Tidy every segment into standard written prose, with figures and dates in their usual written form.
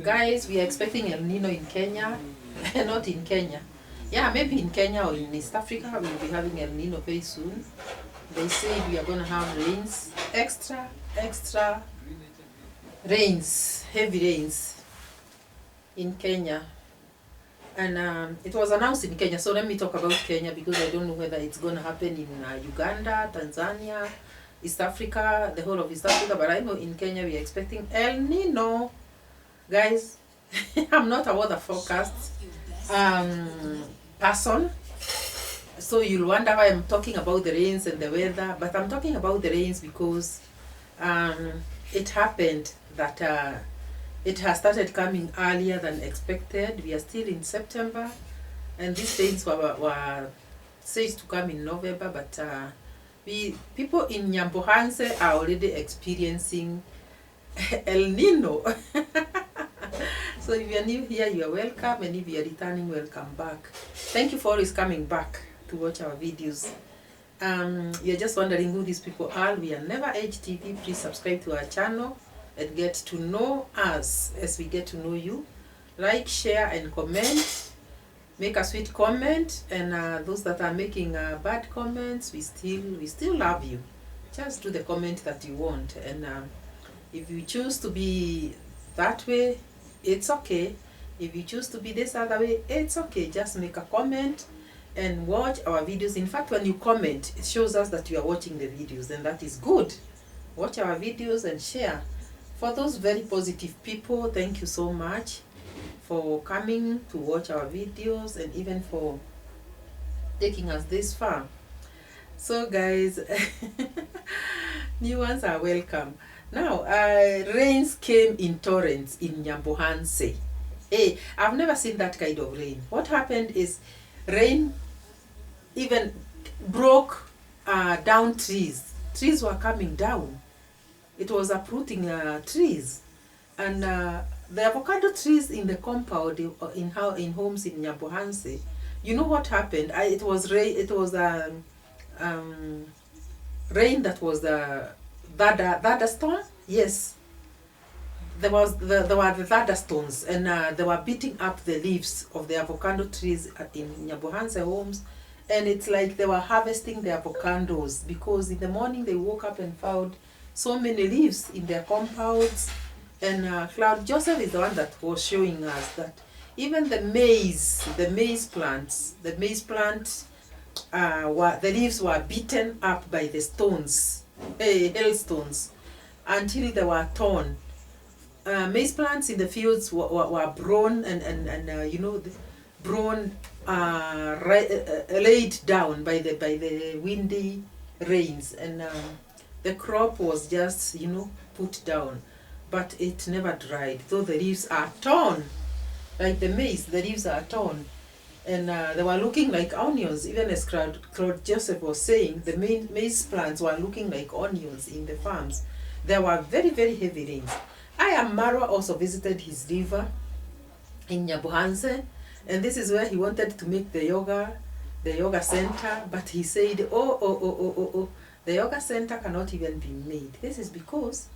Guys, we are expecting El Nino in Kenya. Not in Kenya. Yeah, maybe in Kenya or in East Africa, we'll be having El Nino very soon. They say we are going to have rains, extra rains, heavy rains in Kenya. And it was announced in Kenya, so let me talk about Kenya because I don't know whether it's going to happen in Uganda, Tanzania, East Africa, the whole of East Africa, but I know in Kenya we are expecting El Nino. Guys, I'm not a weather forecast person, so you'll wonder why I'm talking about the rains and the weather, but I'm talking about the rains because it happened that it has started coming earlier than expected. We are still in September, and these rains were said to come in November, but people in Nyambohanse are already experiencing El Nino. So if you are new here, you are welcome, and if you are returning, welcome back. Thank you for always coming back to watch our videos. You're just wondering who these people are. We are Never Age TV. Please subscribe to our channel and get to know us as we get to know you. Like, share, and comment. Make a sweet comment, and those that are making bad comments, we still love you. Just do the comment that you want, and if you choose to be that way, it's okay. If you choose to be this other way, it's okay. Just make a comment and watch our videos. In fact, when you comment, it shows us that you are watching the videos, and that is good. Watch our videos and share. For those very positive people, thank you so much for coming to watch our videos and even for taking us this far. So guys, new ones are welcome. Now, rains came in torrents in Nyambohanse. Hey, I've never seen that kind of rain. What happened is rain even broke down trees. Trees were coming down. It was uprooting trees. And the avocado trees in the compound in homes in Nyambohanse, you know what happened? It was rain that was the thunderstorm. Yes, there were the thunderstorms, and they were beating up the leaves of the avocado trees in Nyambohanse homes, and it's like they were harvesting the avocados because in the morning they woke up and found so many leaves in their compounds. And Cloud Joseph is the one that was showing us that even the maize plants, the leaves were beaten up by the stones, hailstones, until they were torn. Maize plants in the fields were blown and laid down by the windy rains, and the crop was just put down, but it never dried. Though the leaves are torn, like the maize, the leaves are torn. And they were looking like onions, even as Claude Joseph was saying, the maize plants were looking like onions in the farms. There were very, very heavy rains. Marwa also visited his river in Nyambohanse, and this is where he wanted to make the yoga center, but he said, the yoga center cannot even be made. This is because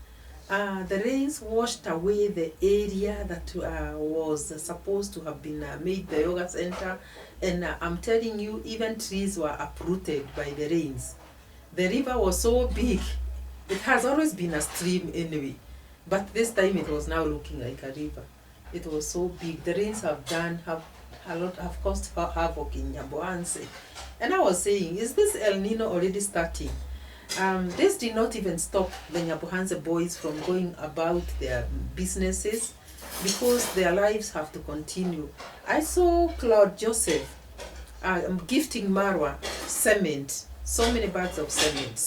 the rains washed away the area that was supposed to have been made the yoga center, and I'm telling you, even trees were uprooted by the rains. The river was so big. It has always been a stream anyway, but this time it was now looking like a river. It was so big. The rains have caused havoc in Nyambohanse. And I was saying, is this El Nino already starting? This did not even stop the Nyambohanse boys from going about their businesses because their lives have to continue. I saw Claude Joseph gifting Marwa cement, so many bags of cement.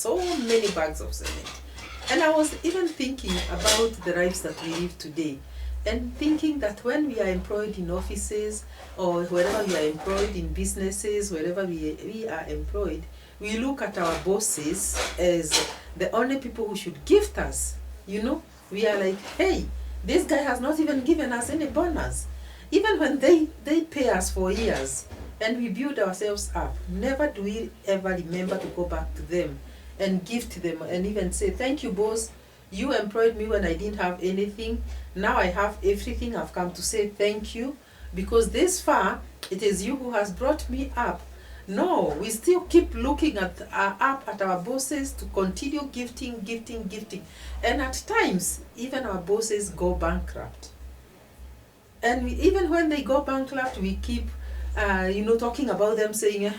And I was even thinking about the lives that we live today, and thinking that when we are employed in offices or wherever we are employed in businesses, wherever we are employed, we look at our bosses as the only people who should gift us. We are like, hey, this guy has not even given us any bonus. Even when they pay us for years and we build ourselves up, never do we ever remember to go back to them and gift them and even say, thank you, boss, You employed me when I didn't have anything. Now I have everything. I've come to say thank you, because this far it is you who has brought me up. No, we still keep looking at up at our bosses to continue gifting, and at times even our bosses go bankrupt. And even when they go bankrupt, we keep talking about them, saying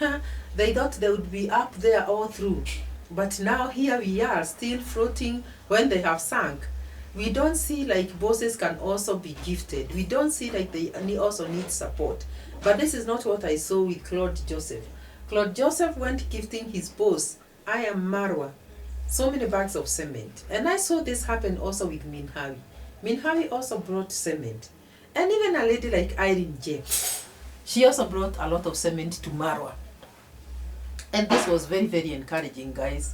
they thought they would be up there all through, but now here we are still floating when they have sunk. We don't see like bosses can also be gifted. We don't see like they also need support. But this is not what I saw with Claude Joseph. Claude Joseph went gifting his boss, I am Marwa, so many bags of cement. And I saw this happen also with Minhawi. Minhawi also brought cement. And even a lady like Irene James, she also brought a lot of cement to Marwa. And this was very, very encouraging, guys.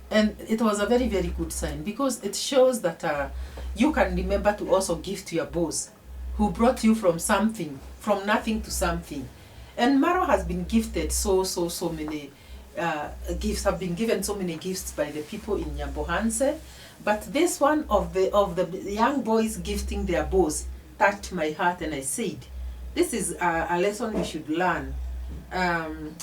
And it was a very, very good sign, because it shows that you can remember to also give to your boss who brought you from something, from nothing to something. And Marwa has been gifted so many gifts, have been given so many gifts by the people in Nyambohanse. But this one of the young boys gifting their boss touched my heart, and I said, this is a lesson we should learn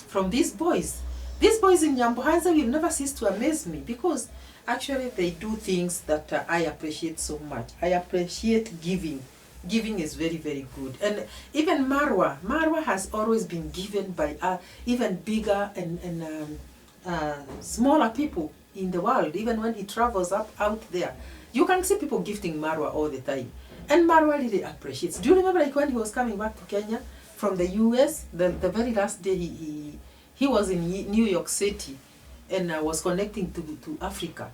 from these boys. These boys in Nyambohanse will never cease to amaze me, because actually they do things that I appreciate so much. I appreciate giving. Giving is very, very good. And even Marwa has always been given by even bigger and smaller people in the world. Even when he travels out there, you can see people gifting Marwa all the time. And Marwa really appreciates. Do you remember like when he was coming back to Kenya from the US, the very last day he was in New York City and was connecting to Africa.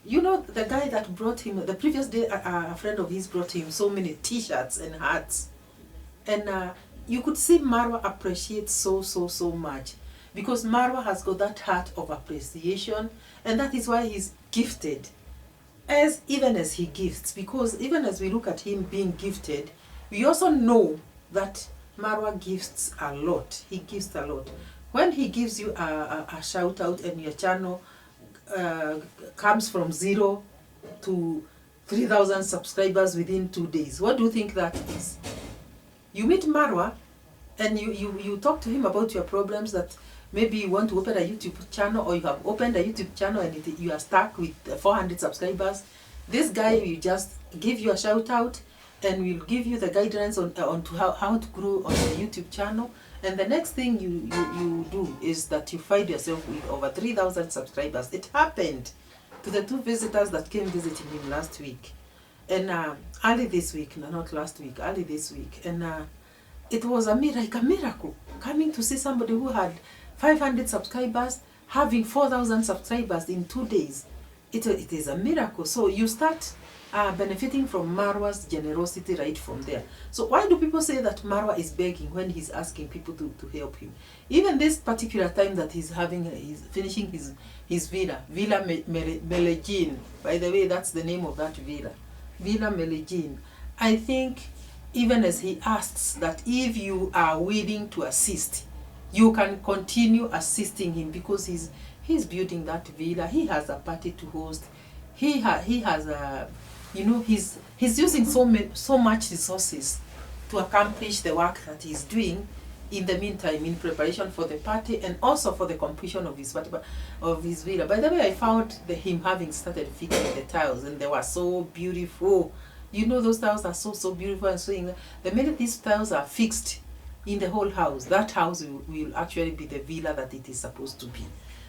You know, the guy that brought him, the previous day, a friend of his brought him so many t-shirts and hats. And you could see Marwa appreciates so much, because Marwa has got that heart of appreciation, and that is why he's gifted, even as he gifts. Because even as we look at him being gifted, we also know that Marwa gifts a lot. He gives a lot. When he gives you a shout out and your channel comes from 0 to 3,000 subscribers within 2 days, what do you think that is? You meet Marwa and you talk to him about your problems, that maybe you want to open a YouTube channel, or you have opened a YouTube channel and you are stuck with 400 subscribers. This guy will just give you a shout out and will give you the guidance on to how to grow on your YouTube channel. And the next thing you do is that you find yourself with over 3,000 subscribers. It happened to the 2 visitors that came visiting him last week. And early this week, no, not last week, early this week. And it was a miracle, coming to see somebody who had 500 subscribers, having 4,000 subscribers in 2 days. It is a miracle. So you start benefiting from Marwa's generosity right from there. So why do people say that Marwa is begging when he's asking people to help him? Even this particular time that he's finishing his Villa Melegin. By the way, that's the name of that villa. Villa Melegin. I think even as he asks that if you are willing to assist, you can continue assisting him, because he's building that villa. He has a party to host. He has a, he's using so much resources to accomplish the work that he's doing in the meantime, in preparation for the party and also for the completion of his villa. By the way, I found him having started fixing the tiles, and they were so beautiful. Those tiles are so beautiful, and so the minute these tiles are fixed in the whole house, that house will actually be the villa that it is supposed to be.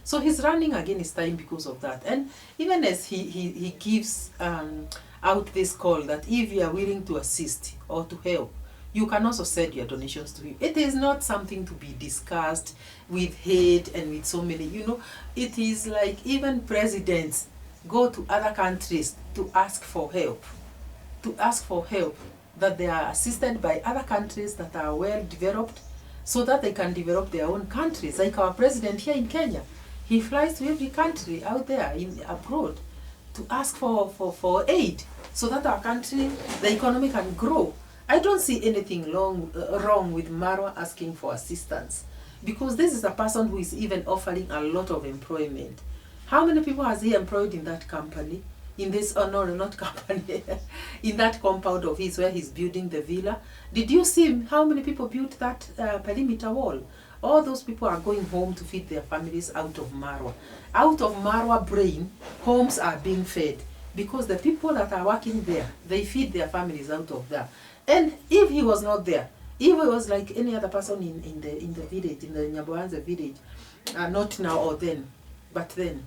So he's running against time because of that. And even as he gives out this call that if you are willing to assist or to help, you can also send your donations to him. It is not something to be discussed with hate and with so many, it is like even presidents go to other countries to ask for help, that they are assisted by other countries that are well developed, so that they can develop their own countries. Like our president here in Kenya, he flies to every country out there abroad to ask for aid, so that our country, the economy can grow. I don't see anything wrong with Marwa asking for assistance, because this is a person who is even offering a lot of employment. How many people has he employed in that company? in this, oh no, not company, in that compound of his where he's building the villa. Did you see how many people built that perimeter wall? All those people are going home to feed their families out of Marwa. Out of Marwa brain, homes are being fed because the people that are working there, they feed their families out of there. And if he was not there, if he was like any other person in the village, in the Nyabohanse village, not now or then, but then,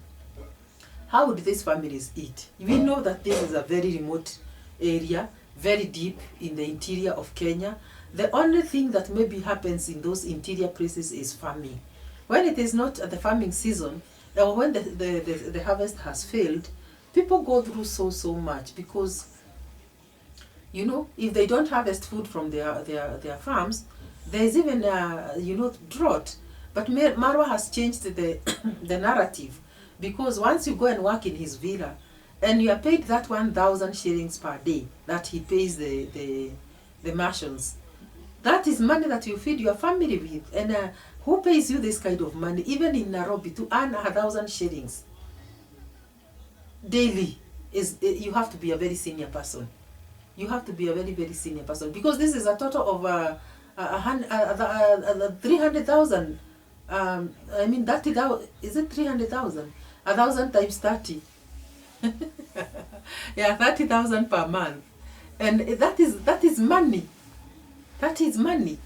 how would these families eat? We know that this is a very remote area, very deep in the interior of Kenya. The only thing that maybe happens in those interior places is farming. When it is not the farming season, or when the harvest has failed, people go through so much because, you know, if they don't harvest food from their farms, there's even drought. But Marwa has changed the the narrative, because once you go and work in his villa and you are paid that 1,000 shillings per day that he pays the Martians, that is money that you feed your family with. And who pays you this kind of money? Even in Nairobi, to earn 1,000 shillings daily, you have to be a very senior person. You have to be a very senior person, because this is a total of 300,000. I mean, 30,000. Is it 300,000? 1,000 times 30. Yeah, 30,000 per month, and that is money. That is money.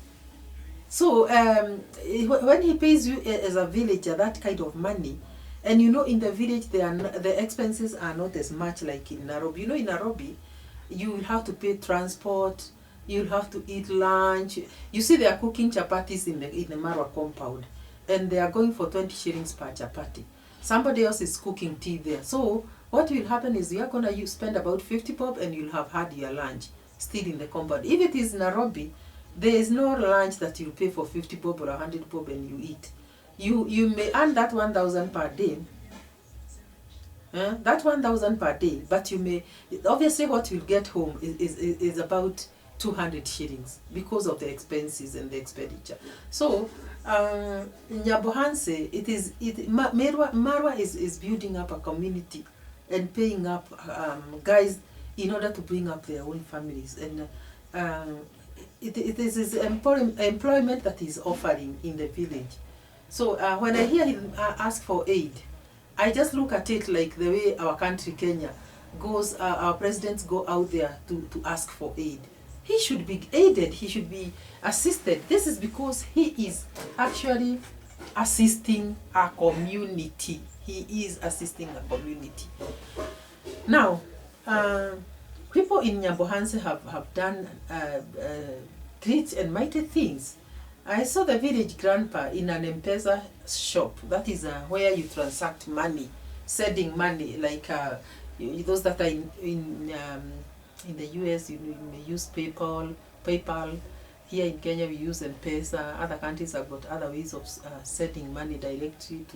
So when he pays you as a villager that kind of money, and you know, in the village the expenses are not as much like in Nairobi. You know, in Nairobi you will have to pay transport, you'll have to eat lunch. You see, they are cooking chapatis in the Marwa compound, and they are going for 20 shillings per chapati. Somebody else is cooking tea there. So what will happen is you are going to spend about 50 bob and you'll have had your lunch still in the compound. If it is Nairobi, there is no lunch that you pay for 50 bob or 100 bob and you eat. You may earn that 1,000 per day. That 1,000 per day, but you may, obviously what you'll get home is about 200 shillings because of the expenses and the expenditure. So Nyabohanse, Marwa is building up a community and paying up guys in order to bring up their own families, and it is employment that is offering in the village. So when I hear him ask for aid, I just look at it like the way our country, Kenya, goes, our presidents go out there to ask for aid. He should be aided, he should be assisted. This is because he is actually assisting a community. He is assisting a community. Now, people in Nyabohanse have done great and mighty things. I saw the village grandpa in an M-Pesa shop. That is where you transact money, sending money, like those that are in the US, you may use PayPal. Here in Kenya, we use M-Pesa. Other countries have got other ways of sending money directly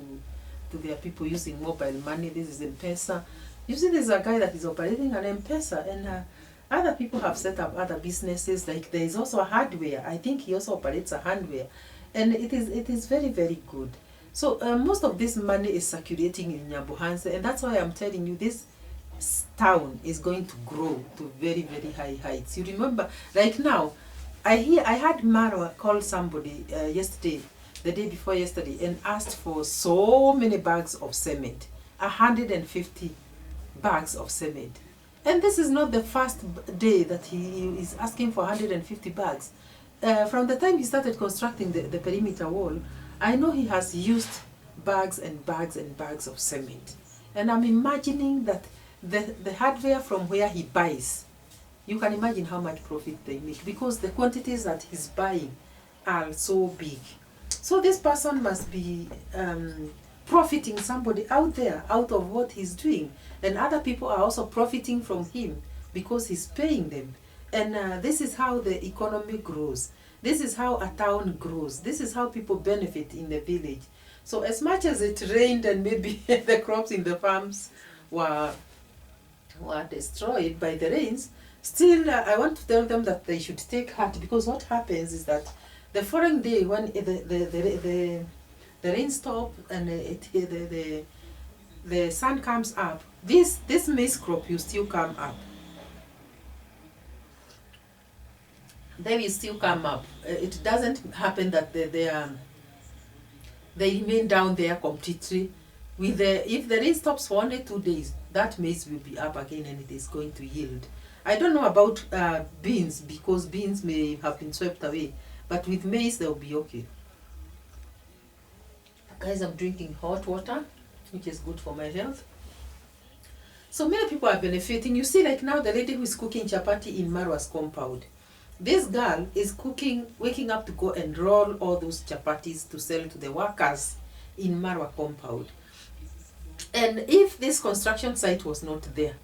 to their people using mobile money. This is M-Pesa. You see, there's a guy that is operating an M-Pesa, and other people have set up other businesses. Like there is also a hardware. I think he also operates a hardware, and it is very good. So most of this money is circulating in Nyabohanse, and that's why I'm telling you this town is going to grow to very high heights. You remember, like now, I had Marwa call somebody yesterday, the day before yesterday, and asked for so many bags of cement, 150 bags of cement. And this is not the first day that he is asking for 150 bags. From the time he started constructing the perimeter wall, I know he has used bags and bags and bags of cement. And I'm imagining that the hardware from where he buys, you can imagine how much profit they make, because the quantities that he's buying are so big. So this person must be profiting somebody out there out of what he's doing, and other people are also profiting from him because he's paying them. And this is how the economy grows. This is how a town grows. This is how people benefit in the village. So as much as it rained and maybe the crops in the farms were destroyed by the rains, still I want to tell them that they should take heart, because what happens is that the following day, when the rain stops and the sun comes up, this maize crop will still come up. They will still come up. It doesn't happen that they remain down there completely. With if the rain stops for only 2 days, that maize will be up again and it is going to yield. I don't know about beans, because beans may have been swept away, but with maize they'll be okay. Guys, I'm drinking hot water, which is good for my health. So many people are benefiting. You see, like now, the lady who is cooking chapati in Marwa's compound, this girl is cooking, waking up to go and roll all those chapatis to sell to the workers in Marwa compound. And if this construction site was not there,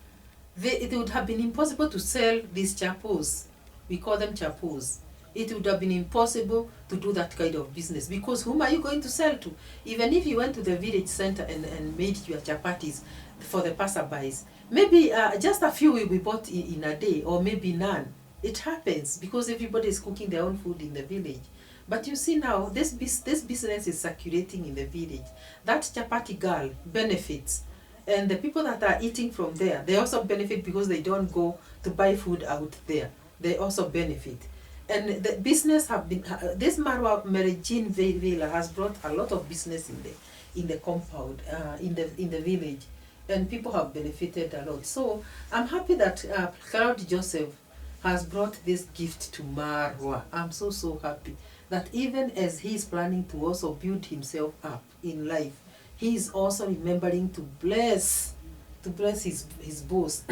it would have been impossible to sell these chapos. We call them chapos. It would have been impossible to do that kind of business, because whom are you going to sell to? Even if you went to the village center and made your chapatis for the passerbys, maybe just a few will be bought in a day, or maybe none. It happens because everybody is cooking their own food in the village. But you see now, this business is circulating in the village. That chapati girl benefits. And the people that are eating from there, they also benefit because they don't go to buy food out there. They also benefit. And the business have been, this Marwa Merejin Villa has brought a lot of business in the compound, in the village. And people have benefited a lot. So I'm happy that Cloud Joseph has brought this gift to Marwa. I'm so happy that even as he is planning to also build himself up in life, he is also remembering to bless his boss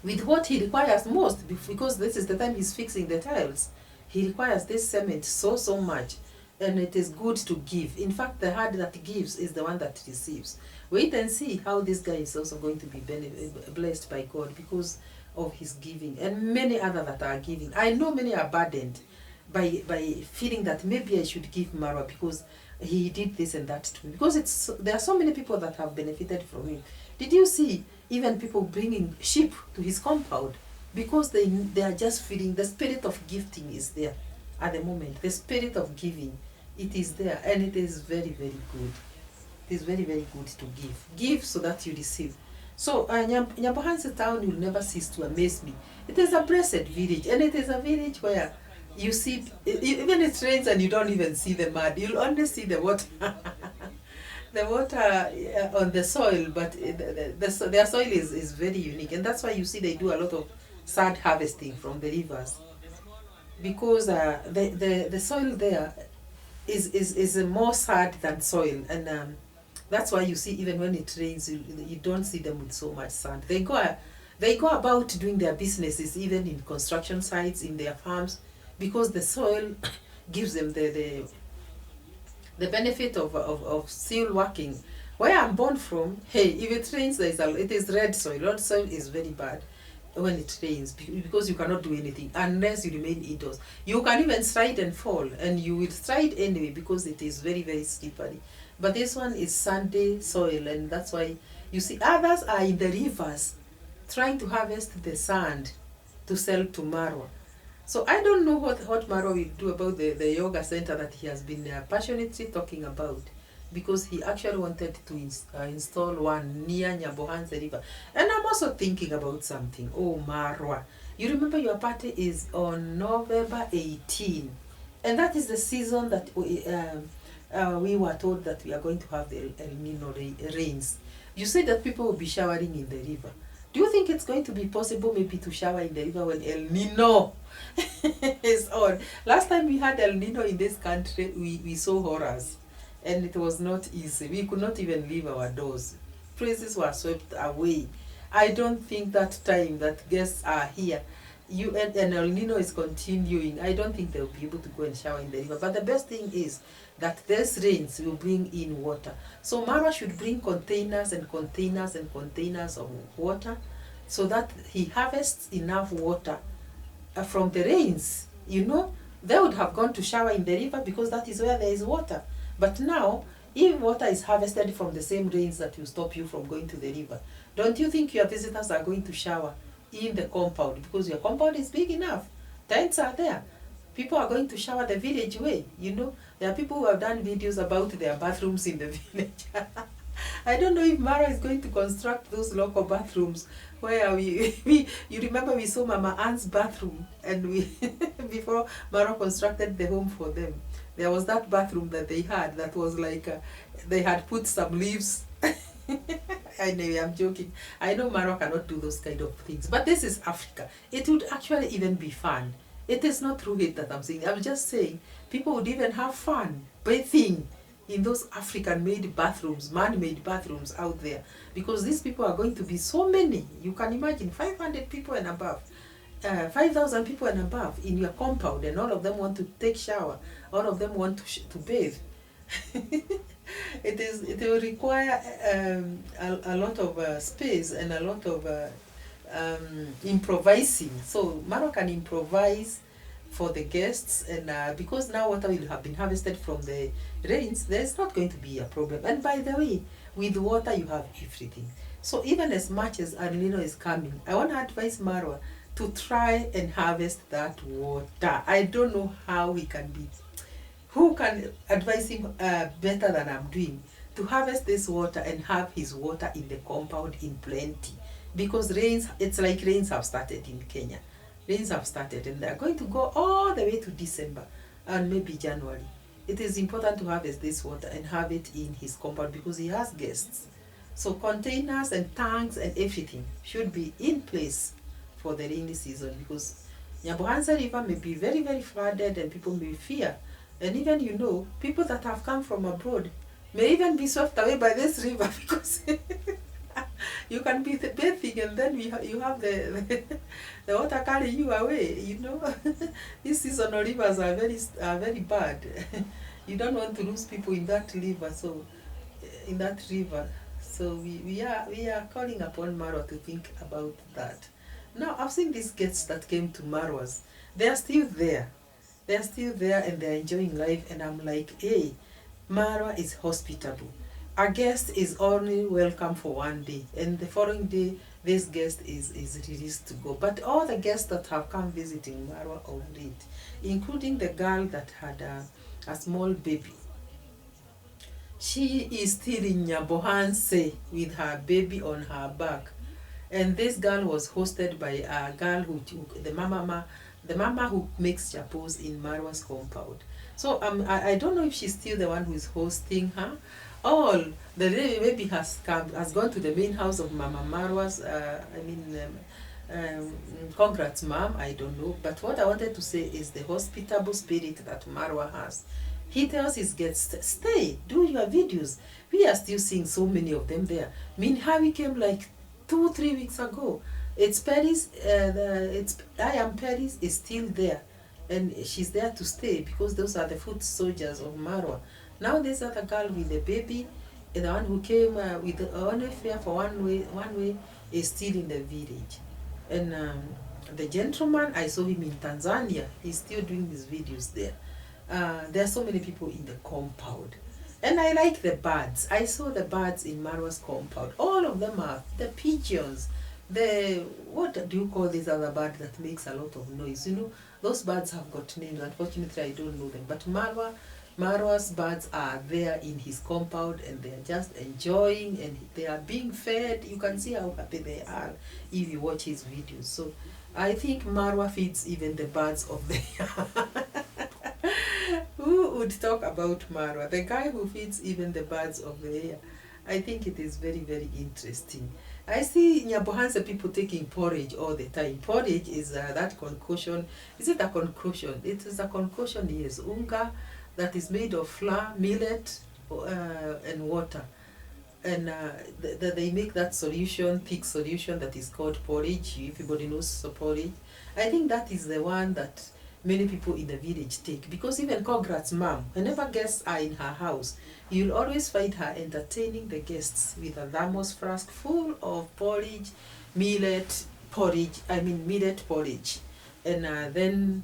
with what he requires most, because this is the time he's fixing the tiles. He requires this cement so much, and it is good to give. In fact, the hand that gives is the one that receives. Wait and see how this guy is also going to be blessed by God because of his giving, and many other that are giving. I know many are burdened by feeling that maybe I should give Marwa because he did this and that to me, because there are so many people that have benefited from him. Did you see even people bringing sheep to his compound because they are just feeling the spirit of gifting is there at the moment. The spirit of giving, it is there, and it is very good. It is very good to give so that you receive. So Nyabohansi town will never cease to amaze me. It is a blessed village, and it is a village where you see, even it rains and you don't even see the mud. You'll only see the water. The water on the soil, but their soil is very unique, and that's why you see they do a lot of sand harvesting from the rivers, because the soil there is more sand than soil, and that's why you see even when it rains, you don't see them with so much sand. They go about doing their businesses even in construction sites, in their farms, because the soil gives them the benefit of still working. Where I'm born from, hey, if it rains, it is red soil. Red soil is very bad when it rains, because you cannot do anything unless you remain indoors. You can even slide and fall, and you will slide anyway because it is very slippery. But this one is sandy soil, and that's why you see others are in the rivers trying to harvest the sand to sell to Marwa. So I don't know what Marwa will do about the yoga center that he has been passionately talking about, because he actually wanted to install one near Nyabohansi River. And I'm also thinking about something. Oh, Marwa, you remember your party is on November 18, and that is the season that we were told that we are going to have the El Nino rains. You said that people will be showering in the river. Do you think it's going to be possible maybe to shower in the river when El Nino is on? Last time we had El Nino in this country, we saw horrors, and it was not easy. We could not even leave our doors. Places were swept away. I don't think that time that guests are here, and El Nino is continuing, I don't think they'll be able to go and shower in the river. But the best thing is that these rains will bring in water. So Marwa should bring containers and containers and containers of water, so that he harvests enough water from the rains. You know, they would have gone to shower in the river because that is where there is water. But now, if water is harvested from the same rains that will stop you from going to the river, don't you think your visitors are going to shower in the compound? Because your compound is big enough. Tents are there. People are going to shower the village way, you know. There are people who have done videos about their bathrooms in the village. I don't know if Mara is going to construct those local bathrooms where we you remember we saw Mama Ann's bathroom, and we before Mara constructed the home for them, there was that bathroom that they had that was like they had put some leaves. Anyway, I'm joking. I know Mara cannot do those kind of things, but this is Africa. It would actually even be fun. It is not through it that I'm saying. I'm just saying people would even have fun bathing in those African-made bathrooms, man-made bathrooms out there, because these people are going to be so many. You can imagine 500 people and above, 5,000 people and above in your compound, and all of them want to take shower, all of them want to bathe. It will require a lot of space and a lot of improvising. So Maro can improvise for the guests, and because now water will have been harvested from the rains, there's not going to be a problem. And by the way, with water you have everything. So even as much as El Nino is coming, I want to advise Marwa to try and harvest that water. I don't know how he can be. Who can advise him better than I'm doing to harvest this water and have his water in the compound in plenty? Because rains, it's like rains have started in Kenya. Rains have started, and they're going to go all the way to December and maybe January. It is important to harvest this water and have it in his compound because he has guests. So containers and tanks and everything should be in place for the rainy season, because Nyabohansa River may be very, very flooded and people may fear. And even, you know, people that have come from abroad may even be swept away by this river, because you can be bathing and then you have the water carry you away, you know. These seasonal rivers are very bad. You don't want to lose people in that river, so we are calling upon Marwa to think about that. Now, I've seen these guests that came to Marwa's. They are still there. They are still there and they are enjoying life, and I'm like, hey, Marwa is hospitable. A guest is only welcome for one day, and the following day this guest is released to go. But all the guests that have come visiting Marwa already, including the girl that had a small baby, she is still in Nyabohanse with her baby on her back. And this girl was hosted by a girl who the mama who makes chapos in Marwa's compound. So I don't know if she's still the one who is hosting her. All the baby has gone to the main house of Mama Marwa's. Congrats, Mom. I don't know. But what I wanted to say is the hospitable spirit that Marwa has. He tells his guests, stay, do your videos. We are still seeing so many of them there. Minhawi came like 2-3 weeks ago. It's Paris, I Am Paris is still there, and she's there to stay because those are the foot soldiers of Marwa. Now this other girl with the baby, the one who came with the only fare for one way is still in the village. And the gentleman, I saw him in Tanzania, he's still doing his videos there. There are so many people in the compound. And I like the birds. I saw the birds in Marwa's compound. All of them are the pigeons. What do you call this other bird that makes a lot of noise? You know, those birds have got names. Unfortunately, I don't know them. But Marwa's birds are there in his compound, and they are just enjoying, and they are being fed. You can see how happy they are if you watch his videos. So I think Marwa feeds even the birds of the Who would talk about Marwa? The guy who feeds even the birds of the air. I think it is very, very interesting. I see Nyabohansa people taking porridge all the time. Porridge is that concoction. Is it a concoction? It is a concoction, yes. Unga that is made of flour, millet, and water. And they make that solution, thick solution that is called porridge. Everybody knows porridge. I think that is the one that many people in the village take, because even Congrats Mom, whenever guests are in her house, you'll always find her entertaining the guests with a thermos flask full of porridge, millet porridge, and then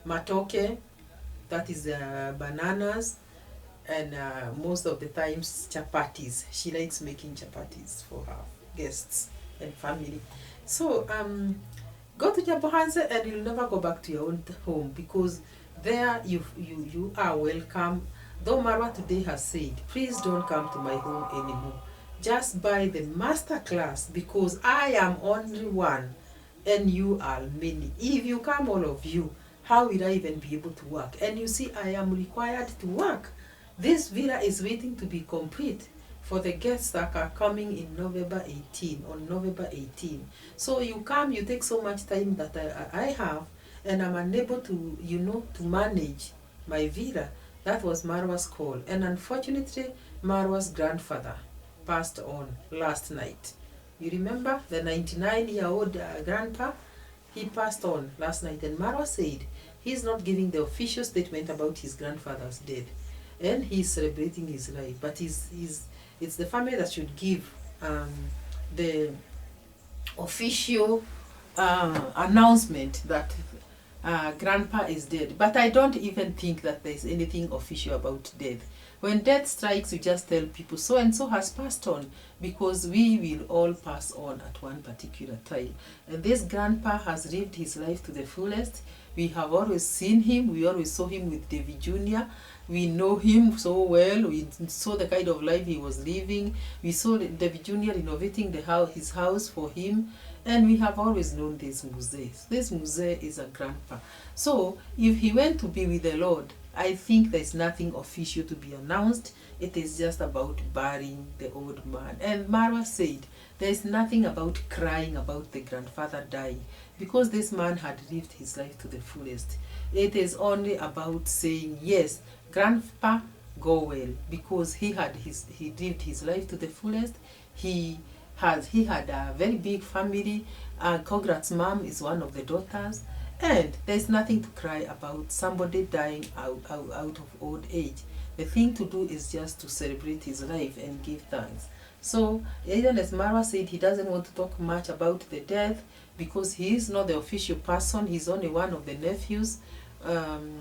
matoke, that is bananas, and most of the times chapatis. She likes making chapatis for her guests and family. So go to Nyabohansa and you'll never go back to your own home, because there you are welcome. Though Marwa today has said, please don't come to my home anymore. just buy the master class, because I am only one and you are many. If you come all of you, how will I even be able to work? And you see, I am required to work. This villa is waiting to be complete for the guests that are coming in November 18, on November 18. So you come, you take so much time that I have, and I'm unable to, you know, to manage my villa. That was Marwa's call. And unfortunately, Marwa's grandfather passed on last night. You remember the 99-year-old grandpa? He passed on last night, and Marwa said he's not giving the official statement about his grandfather's death, and he's celebrating his life. But it's the family that should give the official announcement that grandpa is dead. But I don't even think that there's anything official about death. When death strikes, you just tell people so and so has passed on, because we will all pass on at one particular time. And this grandpa has lived his life to the fullest. We have always seen him. We always saw him with David Jr. We know him so well. We saw the kind of life he was living. We saw David Jr. renovating his house for him. And we have always known this Muse. This Muse is a grandpa. So if he went to be with the Lord, I think there's nothing official to be announced. It is just about burying the old man. And Marwa said there's nothing about crying about the grandfather dying, because this man had lived his life to the fullest. It is only about saying, yes, grandpa, go well, because he lived his life to the fullest. He had a very big family. Congrats mom is one of the daughters. And there's nothing to cry about somebody dying out of old age. The thing to do is just to celebrate his life and give thanks. So, even as Marwa said, he doesn't want to talk much about the death, because he is not the official person. He's only one of the nephews and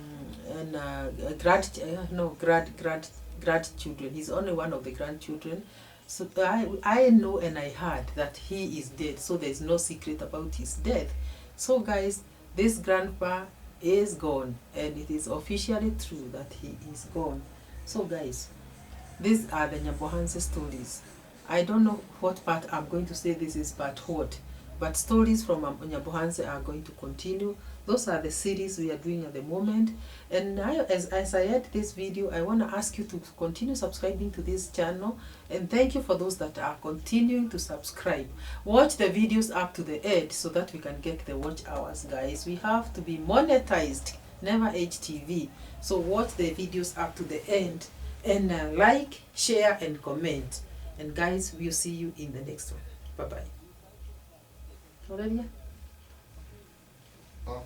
grandchildren. He's only one of the grandchildren. So I know and I heard that he is dead. So there's no secret about his death. So guys, this grandpa is gone, and it is officially true that he is gone. So guys, these are the Nyabohanse stories. I don't know what part I'm going to say this is part what, but stories from Nyabohanse are going to continue. Those are the series we are doing at the moment. And now, as I end this video, I want to ask you to continue subscribing to this channel. And thank you for those that are continuing to subscribe. Watch the videos up to the end so that we can get the watch hours, guys. We have to be monetized, never HTV. So watch the videos up to the end, and like, share, and comment. And guys, we'll see you in the next one. Bye-bye. Aurelia? Oh.